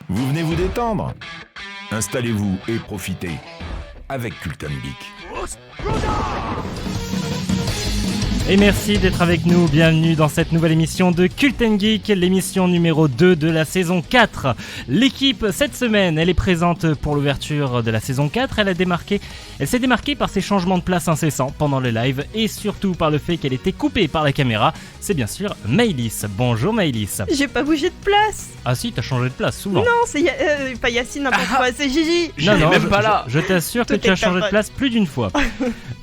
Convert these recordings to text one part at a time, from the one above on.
Vous venez vous détendre? Installez-vous et profitez avec Culten Geek. Et merci d'être avec nous, bienvenue dans cette nouvelle émission de Culten Geek, l'émission numéro 2 de la saison 4. L'équipe, cette semaine, elle est présente pour l'ouverture de la saison 4, elle s'est démarquée par ses changements de place incessants pendant le live et surtout par le fait qu'elle était coupée par la caméra, c'est bien sûr Maëlys. Bonjour Maëlys. J'ai pas bougé de place. Ah si, t'as changé de place souvent. Non, c'est pas Yacine, n'importe quoi, c'est Gigi. Non, même pas là. Je t'assure que Tout tu as est changé de ta place plus d'une fois.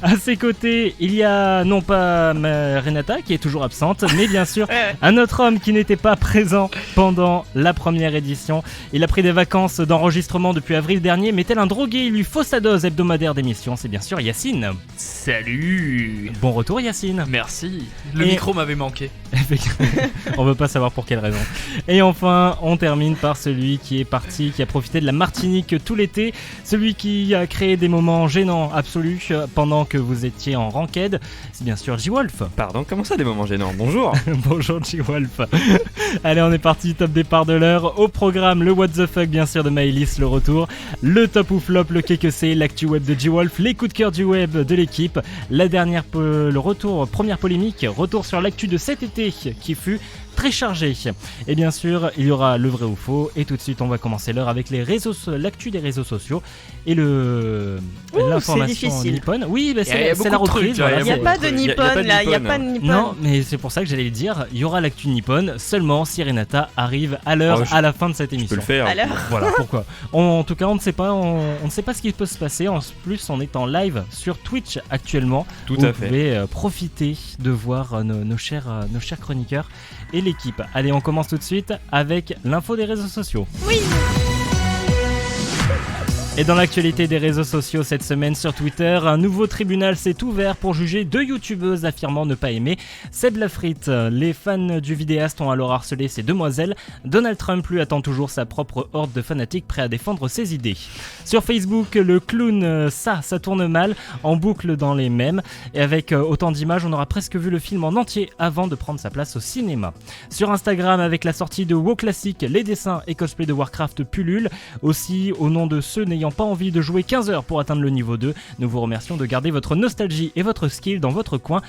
À ses côtés, il y a non pas Renata qui est toujours absente, mais bien sûr un autre homme qui n'était pas présent pendant la première édition. Il a pris des vacances d'enregistrement depuis avril dernier, mais tel un drogué, il lui faut sa dose hebdomadaire d'émission. C'est bien sûr Yacine. Salut. Bon retour Yacine. Merci. Le Et- micro m'avait manqué. On veut pas savoir pour quelle raison. Et enfin, on termine par celui qui est parti, qui a profité de la Martinique tout l'été, celui qui a créé des moments gênants absolus pendant que vous étiez en ranked. C'est bien sûr J-Wolf. Pardon, comment ça des moments gênants? Bonjour. Bonjour J-Wolf. Allez, on est parti, top départ de l'heure. Au programme, le what the fuck bien sûr de Maëlys, le retour, le top ou flop, le qu'est que c'est, l'actu web de J-Wolf, les coups de cœur du web de l'équipe, la dernière, le retour, première polémique, retour sur l'actu de cet été qui fut très chargé. Et bien sûr, il y aura le vrai ou faux. Et tout de suite, on va commencer l'heure avec l'actu des réseaux sociaux et l'information c'est difficile. nippone. Oui, bah, Il y a c'est la beaucoup de reprise. trucs, là, Il n'y a bon, pas de y a Nippon pas de là, il n'y a Nippon. pas de Nippon. Non, mais c'est pour ça que j'allais le dire. Il y aura l'actu nippone seulement si Renata arrive à l'heure, Oh, à la fin de cette Je peux émission. le faire. Alors, Voilà pourquoi. En tout cas, on ne sait pas, on ne sait pas ce qui peut se passer. En plus, on est en live sur Twitch actuellement. Tout Vous à fait. pouvez profiter de voir nos chers chroniqueurs et l'équipe. Allez, on commence tout de suite avec l'info des réseaux sociaux. oui. Et dans l'actualité des réseaux sociaux cette semaine sur Twitter, un nouveau tribunal s'est ouvert pour juger 2 youtubeuses affirmant ne pas aimer Seb Lafrite. Les fans du vidéaste ont alors harcelé ces demoiselles. Donald Trump lui attend toujours sa propre horde de fanatiques prêts à défendre ses idées. Sur Facebook, le clown ça tourne mal en boucle dans les mèmes. Et avec autant d'images, on aura presque vu le film en entier avant de prendre sa place au cinéma. Sur Instagram, avec la sortie de WoW Classic, les dessins et cosplays de Warcraft pullulent. Aussi, au nom de ceux n'ayant pas envie de jouer 15 heures pour atteindre le niveau 2, nous vous remercions de garder votre nostalgie et votre skill dans votre coin.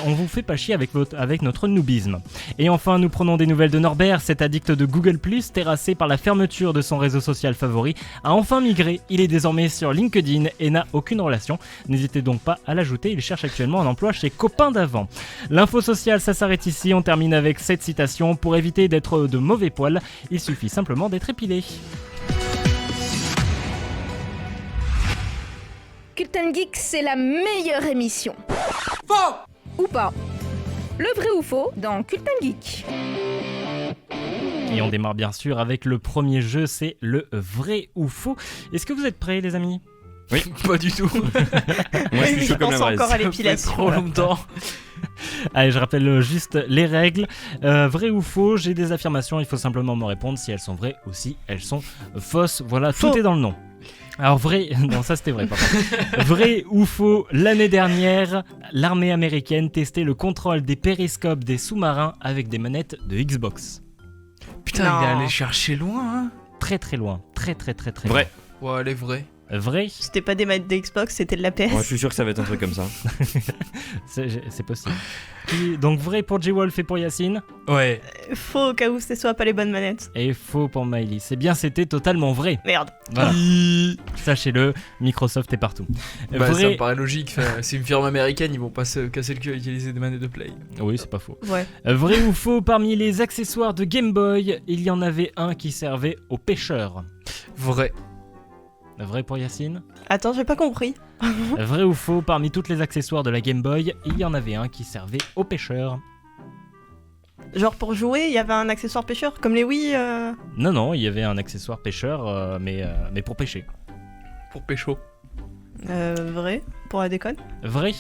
On vous fait pas chier avec notre noobisme. Et enfin, nous prenons des nouvelles de Norbert, cet addict de Google+, terrassé par la fermeture de son réseau social favori, a enfin migré. Il est désormais sur LinkedIn et n'a aucune relation. N'hésitez donc pas à l'ajouter, il cherche actuellement un emploi chez Copains d'avant. L'info sociale, ça s'arrête ici. On termine avec cette citation: pour éviter d'être de mauvais poils, il suffit simplement d'être épilé. Culten Geek, c'est la meilleure émission. Faux ou pas? Le vrai ou faux dans Culten Geek. Et on démarre bien sûr avec le premier jeu, c'est le vrai ou faux. Est-ce que vous êtes prêts les amis? Oui. Pas du tout. Moi je suis chaud comme la pense braise. encore à Ça fait l'épilation. trop longtemps. Allez, je rappelle juste les règles. Vrai ou faux, j'ai des affirmations, il faut simplement me répondre si elles sont vraies ou si elles sont fausses. Voilà, Faux. tout est dans le nom. Alors vrai, non ça c'était vrai par contre. Vrai ou faux, l'année dernière, l'armée américaine testait le contrôle des périscopes des sous-marins avec des manettes de Xbox. Putain, Non. il est allé chercher loin, hein. Très très loin, très Vrai. Ouais, elle est vraie. loin. Vrai, C'était pas des manettes de Xbox, c'était de la PS. Moi je suis sûr que ça va être un truc comme ça. c'est possible. Donc vrai pour J-Wolf et pour Yacine, Ouais. Faux au cas où ce soit pas les bonnes manettes. et faux pour Maëlys. C'est bien, c'était totalement vrai. Merde. Voilà. Sachez-le, Microsoft est partout. Bah, ça Vrai, me paraît logique. Enfin, c'est une firme américaine, ils vont pas se casser le cul à utiliser des manettes de Play. oui c'est pas faux. Ouais. Vrai ou faux, parmi les accessoires de Game Boy, il y en avait un qui servait aux pêcheurs. Vrai. Vrai pour Yacine. Attends, j'ai pas compris. Vrai ou faux, parmi tous les accessoires de la Game Boy, il y en avait un qui servait aux pêcheurs. Genre pour jouer, il y avait un accessoire pêcheur comme les Wii. Non, il y avait un accessoire pêcheur, mais pour pêcher. Pour pécho. Vrai pour la déconne. Vrai.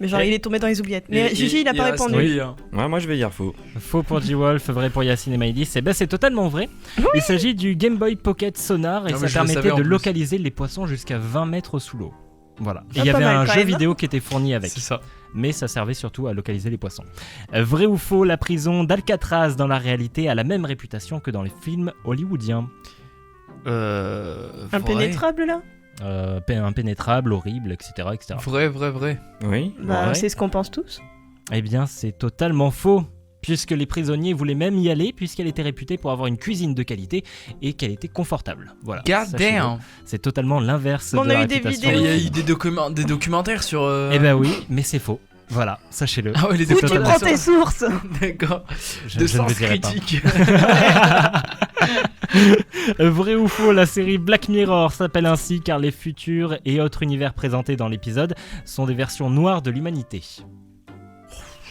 Mais genre, Et- il est tombé dans les oubliettes. Mais Et- Gigi, il a et pas reste répondu. oui, hein. Ouais, moi je vais dire faux. Faux pour J-Wolf, vrai pour Yacine et Maïdis. Eh ben c'est totalement vrai. Il s'agit du Game Boy Pocket Sonar et Non, ça mais je le permettait savais en de plus. localiser les poissons jusqu'à 20 mètres sous l'eau. Voilà. Et Ah, il y pas avait mal, un quand jeu même. vidéo qui était fourni avec. C'est ça. mais ça servait surtout à localiser les poissons. Vrai ou faux, la prison d'Alcatraz dans la réalité a la même réputation que dans les films hollywoodiens. Impénétrable là. Impénétrable, horrible, etc. Vrai. Oui. Bah, Ouais. c'est ce qu'on pense tous. Eh bien, c'est totalement faux, puisque les prisonniers voulaient même y aller, puisqu'elle était réputée pour avoir une cuisine de qualité et qu'elle était confortable. Voilà. God sachez-le. damn. C'est totalement l'inverse On de a la eu des réputation. vidéos. Il y a eu des documentaires sur. Eh ben oui, mais c'est faux. Voilà, sachez-le. Ah ouais, les C'est Où tu totalement prends ça. tes sources? D'accord. Je De ne sens le dirai pas. critique. Vrai ou faux, la série Black Mirror s'appelle ainsi car les futurs et autres univers présentés dans l'épisode sont des versions noires de l'humanité.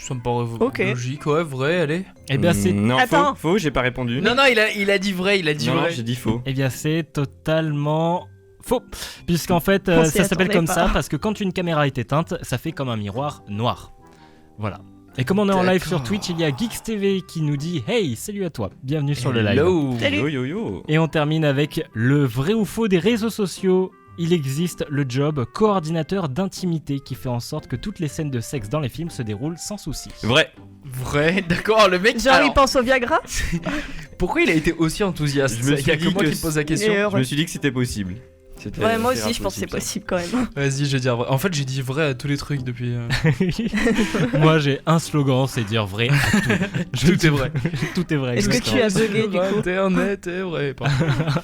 Ça me paraît Ok. logique, ouais, vrai, allez. Eh bien, c'est Non, Attends. faux, j'ai pas répondu. Non, il a dit vrai, il a dit Non, vrai. j'ai dit faux. Eh bien, c'est totalement faux. Puisqu'en fait, On s'y ça s'appelle attendait comme pas. ça parce que quand une caméra est éteinte, ça fait comme un miroir noir. Voilà. Et comme on est en live sur D'accord. Twitch, il y a Geeks TV qui nous dit Hey, salut à toi, bienvenue sur le live. Hello. Salut. Yo yo yo. Et on termine avec le vrai ou faux des réseaux sociaux. Il existe le job coordinateur d'intimité qui fait en sorte que toutes les scènes de sexe dans les films se déroulent sans souci. Vrai. Vrai, d'accord, le mec. Genre, alors, il pense au Viagra? pourquoi il a été aussi enthousiaste? Je me Il y a suis que dit moi que qui me pose la question. Il est Je heureux. me suis dit que c'était possible. C'était Ouais, moi assez aussi, je pense que c'est possible, possible quand même. Vas-y, je vais dire vrai. En fait, j'ai dit vrai à tous les trucs depuis. Moi j'ai un slogan, c'est dire vrai à tout. Tout est vrai. Tout est vrai. Est-ce que exactement. tu as bugué du coup? Internet est vrai. pardon.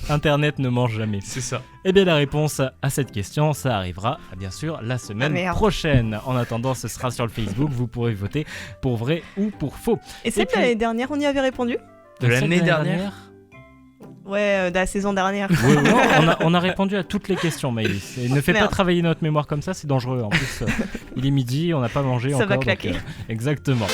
Internet ne mange jamais. C'est ça. Eh bien la réponse à cette question, ça arrivera bien sûr la semaine Ah, merde. prochaine. En attendant, ce sera sur le Facebook, vous pourrez voter pour vrai ou pour faux. Et celle puis- de l'année dernière, on y avait répondu? De l'année Celle de dernière. Ouais, de la saison dernière. Oui, oui, on a répondu à toutes les questions, Maëlys. Et ne fais pas Merde. travailler notre mémoire comme ça, c'est dangereux. En plus, il est midi, on n'a pas mangé Ça encore. va donc, claquer. exactement.